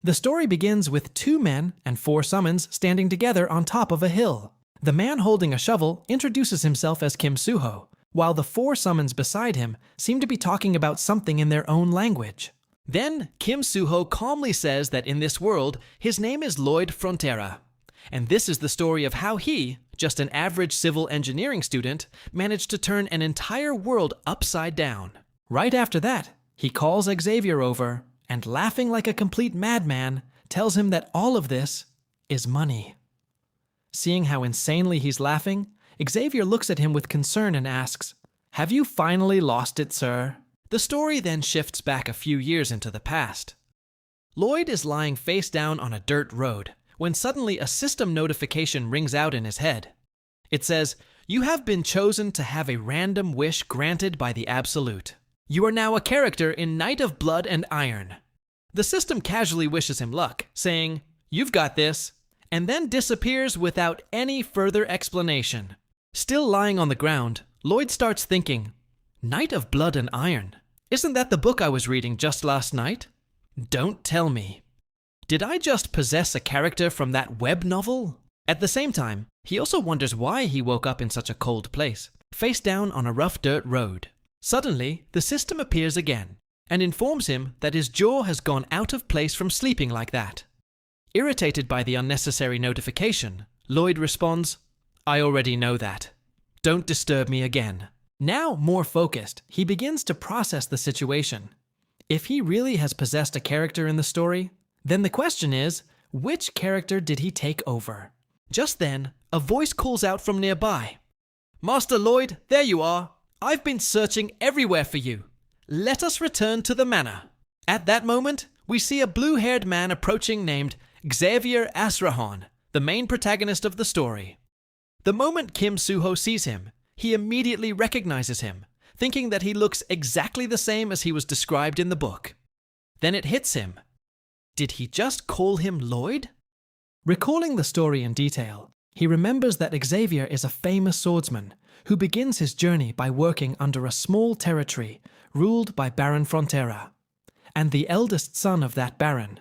The story begins with 2 men and 4 summons standing together on top of a hill. The man holding a shovel introduces himself as Kim Soo-ho, while the 4 summons beside him seem to be talking about something in their own language. Then, Kim Soo-ho calmly says that in this world, his name is Lloyd Frontera. And this is the story of how he, just an average civil engineering student, managed to turn an entire world upside down. Right after that, he calls Xavier over and, laughing like a complete madman, tells him that all of this is money. Seeing how insanely he's laughing, Xavier looks at him with concern and asks, "Have you finally lost it, sir?" The story then shifts back a few years into the past. Lloyd is lying face down on a dirt road when suddenly a system notification rings out in his head. It says, "You have been chosen to have a random wish granted by the Absolute. You are now a character in Knight of Blood and Iron." The system casually wishes him luck, saying, "You've got this," and then disappears without any further explanation. Still lying on the ground, Lloyd starts thinking, "Knight of Blood and Iron? Isn't that the book I was reading just last night? Don't tell me. Did I just possess a character from that web novel?" At the same time, he also wonders why he woke up in such a cold place, face down on a rough dirt road. Suddenly, the system appears again and informs him that his jaw has gone out of place from sleeping like that. Irritated by the unnecessary notification, Lloyd responds, "I already know that. Don't disturb me again." Now more focused, he begins to process the situation. If he really has possessed a character in the story, then the question is, which character did he take over? Just then, a voice calls out from nearby. "Master Lloyd, there you are. I've been searching everywhere for you. Let us return to the manor." At that moment, we see a blue-haired man approaching named Xavier Asrahan, the main protagonist of the story. The moment Kim Soo-ho sees him, he immediately recognizes him, thinking that he looks exactly the same as he was described in the book. Then it hits him. Did he just call him Lloyd? Recalling the story in detail, he remembers that Xavier is a famous swordsman who begins his journey by working under a small territory ruled by Baron Frontera. And the eldest son of that baron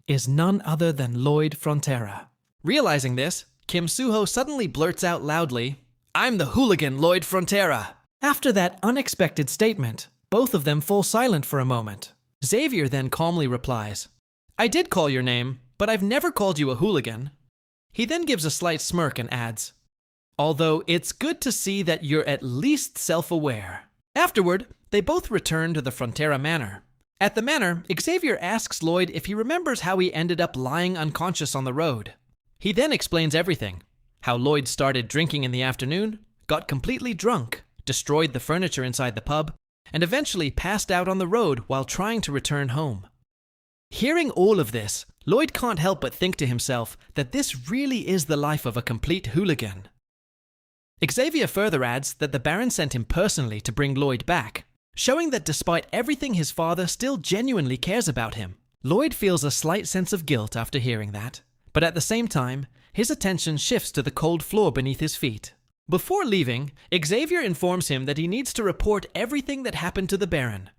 is none other than Lloyd Frontera. Realizing this, Kim Soo-ho suddenly blurts out loudly, "I'm the hooligan Lloyd Frontera." After that unexpected statement, both of them fall silent for a moment. Xavier then calmly replies, "I did call your name, but I've never called you a hooligan." He then gives a slight smirk and adds, "Although it's good to see that you're at least self-aware." Afterward, they both return to the Frontera Manor. At the manor, Xavier asks Lloyd if he remembers how he ended up lying unconscious on the road. He then explains everything. How Lloyd started drinking in the afternoon, got completely drunk, destroyed the furniture inside the pub, and eventually passed out on the road while trying to return home. Hearing all of this, Lloyd can't help but think to himself that this really is the life of a complete hooligan. Xavier further adds that the Baron sent him personally to bring Lloyd back, showing that despite everything his father still genuinely cares about him. Lloyd feels a slight sense of guilt after hearing that, but at the same time, his attention shifts to the cold floor beneath his feet. Before leaving, Xavier informs him that he needs to report everything that happened to the Baron.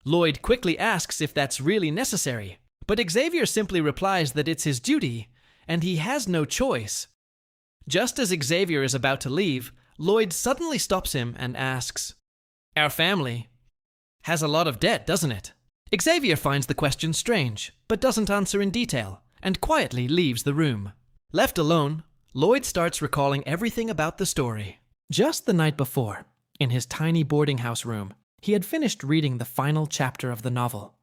Lloyd quickly asks if that's really necessary, but Xavier simply replies that it's his duty, and he has no choice. Just as Xavier is about to leave, Lloyd suddenly stops him and asks, "Our family has a lot of debt, doesn't it?" Xavier finds the question strange, but doesn't answer in detail, and quietly leaves the room. Left alone, Lloyd starts recalling everything about the story. Just the night before, in his tiny boarding house room, he had finished reading the final chapter of the novel.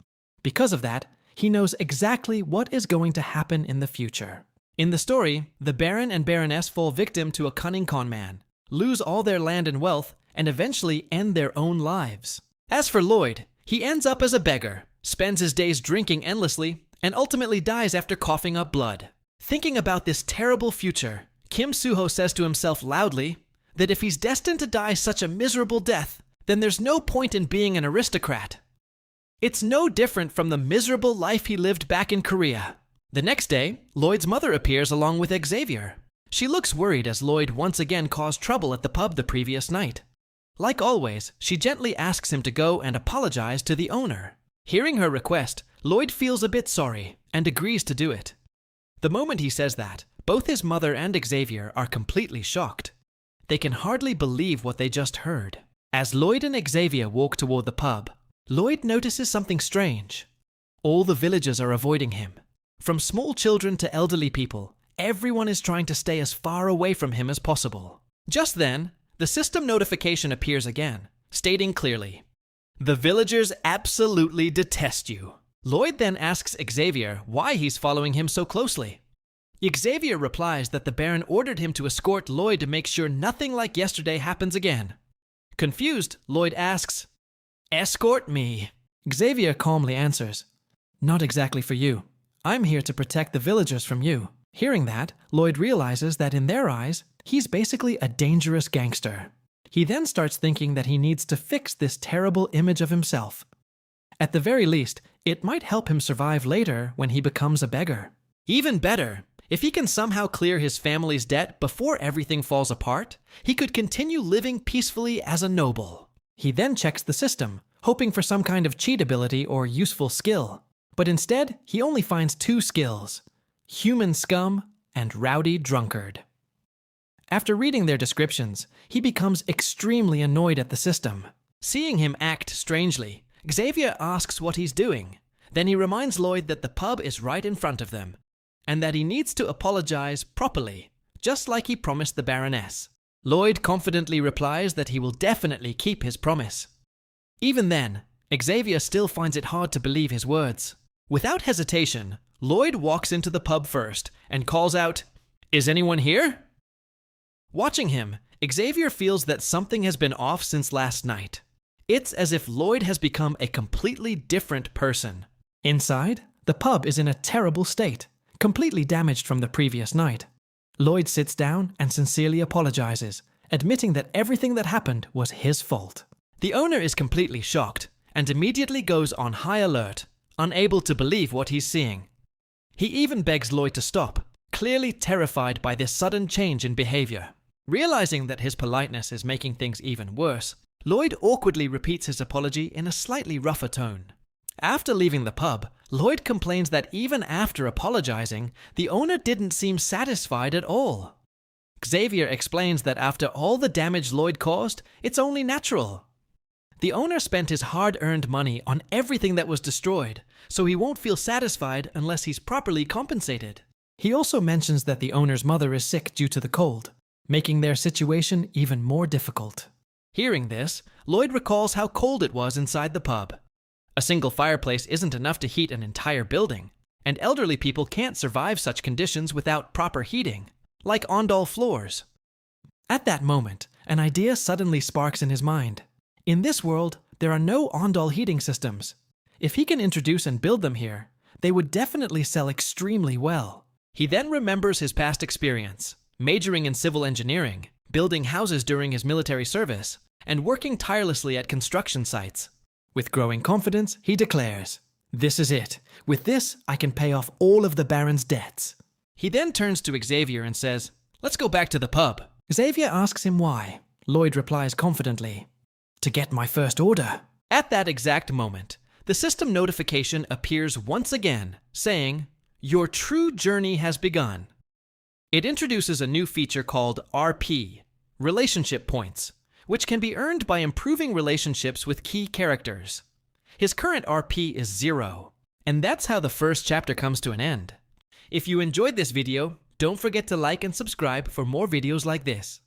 Because of that, he knows exactly what is going to happen in the future. In the story, the Baron and Baroness fall victim to a cunning con man, lose all their land and wealth, and eventually end their own lives. As for Lloyd, he ends up as a beggar, spends his days drinking endlessly, and ultimately dies after coughing up blood. Thinking about this terrible future, Kim Soo-ho says to himself loudly that if he's destined to die such a miserable death, then there's no point in being an aristocrat. It's no different from the miserable life he lived back in Korea. The next day, Lloyd's mother appears along with Xavier. She looks worried as Lloyd once again caused trouble at the pub the previous night. Like always, she gently asks him to go and apologize to the owner. Hearing her request, Lloyd feels a bit sorry and agrees to do it. The moment he says that, both his mother and Xavier are completely shocked. They can hardly believe what they just heard. As Lloyd and Xavier walk toward the pub, Lloyd notices something strange. All the villagers are avoiding him. From small children to elderly people, everyone is trying to stay as far away from him as possible. Just then, the system notification appears again, stating clearly, "The villagers absolutely detest you." Lloyd then asks Xavier why he's following him so closely. Xavier replies that the Baron ordered him to escort Lloyd to make sure nothing like yesterday happens again. Confused, Lloyd asks, "Escort me?" Xavier calmly answers, "Not exactly for you. I'm here to protect the villagers from you." Hearing that, Lloyd realizes that in their eyes, he's basically a dangerous gangster. He then starts thinking that he needs to fix this terrible image of himself. At the very least, it might help him survive later when he becomes a beggar. Even better, if he can somehow clear his family's debt before everything falls apart, he could continue living peacefully as a noble. He then checks the system, hoping for some kind of cheat ability or useful skill. But instead, he only finds 2 skills: human scum and rowdy drunkard. After reading their descriptions, he becomes extremely annoyed at the system. Seeing him act strangely, Xavier asks what he's doing. Then he reminds Lloyd that the pub is right in front of them, and that he needs to apologize properly, just like he promised the Baroness. Lloyd confidently replies that he will definitely keep his promise. Even then, Xavier still finds it hard to believe his words. Without hesitation, Lloyd walks into the pub first and calls out, "Is anyone here?" Watching him, Xavier feels that something has been off since last night. It's as if Lloyd has become a completely different person. Inside, the pub is in a terrible state, completely damaged from the previous night. Lloyd sits down and sincerely apologizes, admitting that everything that happened was his fault. The owner is completely shocked and immediately goes on high alert, unable to believe what he's seeing. He even begs Lloyd to stop, clearly terrified by this sudden change in behavior. Realizing that his politeness is making things even worse, Lloyd awkwardly repeats his apology in a slightly rougher tone. After leaving the pub, Lloyd complains that even after apologizing, the owner didn't seem satisfied at all. Xavier explains that after all the damage Lloyd caused, it's only natural. The owner spent his hard-earned money on everything that was destroyed, so he won't feel satisfied unless he's properly compensated. He also mentions that the owner's mother is sick due to the cold, making their situation even more difficult. Hearing this, Lloyd recalls how cold it was inside the pub. A single fireplace isn't enough to heat an entire building, and elderly people can't survive such conditions without proper heating, like ondol floors. At that moment, an idea suddenly sparks in his mind. In this world, there are no ondol heating systems. If he can introduce and build them here, they would definitely sell extremely well. He then remembers his past experience, majoring in civil engineering, building houses during his military service, and working tirelessly at construction sites. With growing confidence, he declares, "This is it. With this, I can pay off all of the Baron's debts." He then turns to Xavier and says, "Let's go back to the pub." Xavier asks him why. Lloyd replies confidently, "To get my first order." At that exact moment, the system notification appears once again, saying, "Your true journey has begun." It introduces a new feature called RP, Relationship Points, which can be earned by improving relationships with key characters. His current RP is 0, and that's how the first chapter comes to an end. If you enjoyed this video, don't forget to like and subscribe for more videos like this.